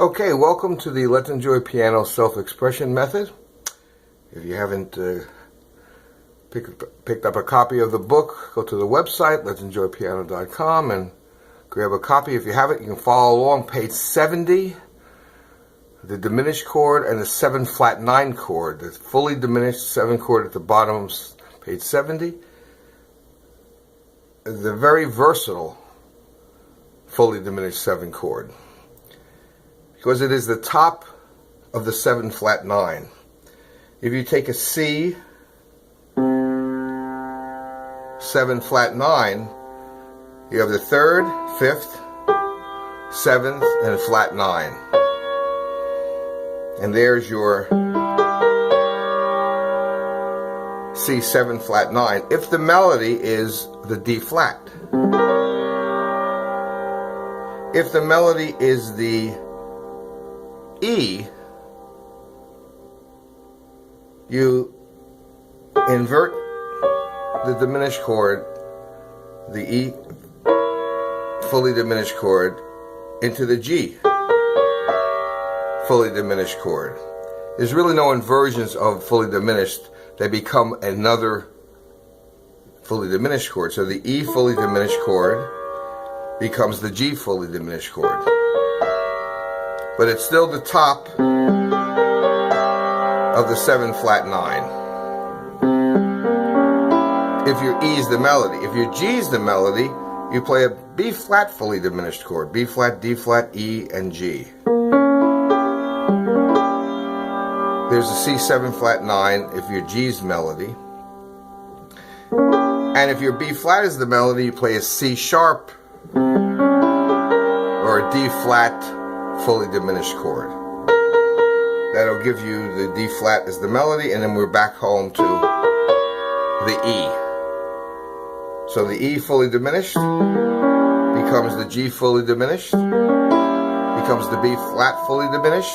Okay, welcome to the Let's Enjoy Piano Self-Expression Method. If you haven't picked up a copy of the book, go to the website, let'senjoypiano.com, and grab a copy. If you have it, you can follow along. Page 70, the diminished chord and the 7 flat 9 chord. The fully diminished 7 chord at the bottom of page 70. The very versatile fully diminished 7 chord, because it is the top of the 7 flat 9. If you take a C, 7 flat 9, you have the 3rd, 5th, 7th, and flat 9. And there's your C7 flat 9, if the melody is the D flat. If the melody is the E, you invert the diminished chord, the E fully diminished chord, into the G fully diminished chord. There's really no inversions of fully diminished. They become another fully diminished chord. So the E fully diminished chord becomes the G fully diminished chord. But it's still the top of the 7 flat 9. If your E is the melody. If your G is the melody, you play a B flat fully diminished chord. B flat, D flat, E, and G. There's a C7 flat 9 if your G's melody. And if your B flat is the melody, you play a C sharp or a D flat fully diminished chord. That'll give you the D flat as the melody, and then we're back home to the E. So the E fully diminished becomes the G fully diminished, becomes the B flat fully diminished,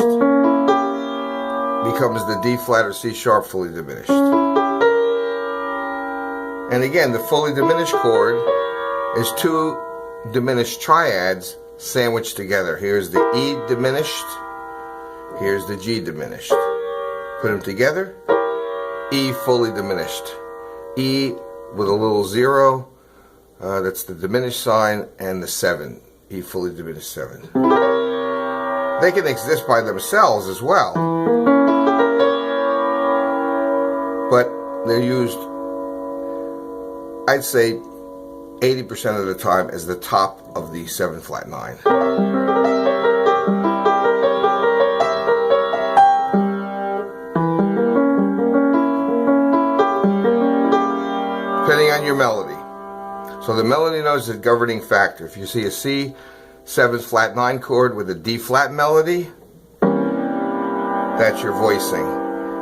becomes the D flat or C sharp fully diminished. And again, the fully diminished chord is 2 diminished triads sandwiched together. Here's the E diminished, here's the G diminished. Put them together, E fully diminished. E with a little 0, that's the diminished sign, and the 7, E fully diminished 7. They can exist by themselves as well, but they're used, I'd say, 80% of the time as the top of the 7 flat 9. Depending on your melody. So the melody note is a governing factor. If you see a C7 flat 9 chord with a D flat melody, that's your voicing.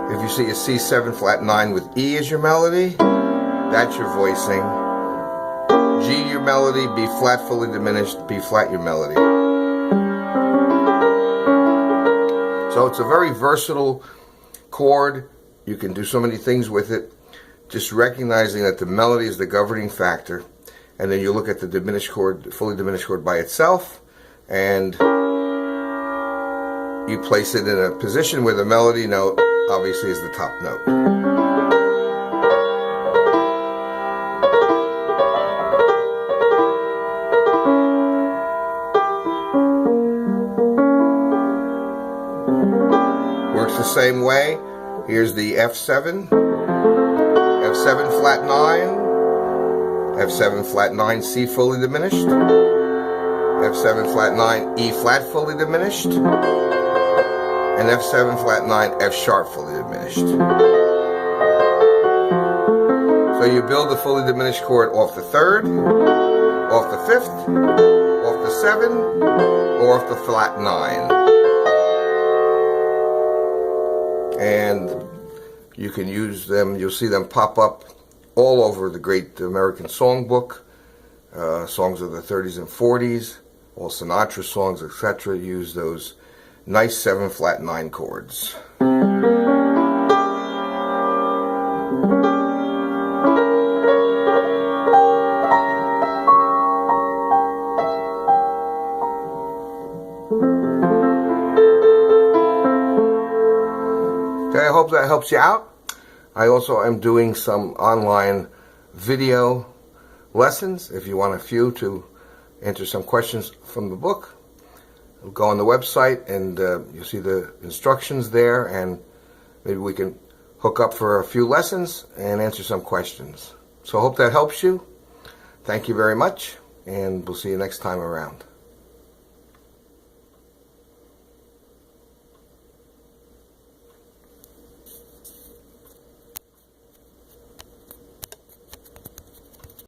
If you see a C7 flat 9 with E as your melody, that's your voicing. G your melody, B flat fully diminished, B flat your melody. So it's a very versatile chord. You can do so many things with it. Just recognizing that the melody is the governing factor, and then you look at the diminished chord, fully diminished chord by itself, and you place it in a position where the melody note obviously is the top note. Works the same way. Here's the F7, F7 flat 9, F7 flat 9 C fully diminished, F7 flat 9 E flat fully diminished, and F7 flat 9 F sharp fully diminished. So you build the fully diminished chord off the 3rd, off the 5th, off the 7, or off the flat 9. And you can use them, you'll see them pop up all over the great American songbook, songs of the 30s and 40s, all Sinatra songs, etc. use those nice 7 flat 9 chords. that helps you out. I also am doing some online video lessons. If you want a few to answer some questions from the book, go on the website and you'll see the instructions there, and maybe we can hook up for a few lessons and answer some questions. So I hope that helps you. Thank you very much, and we'll see you next time around.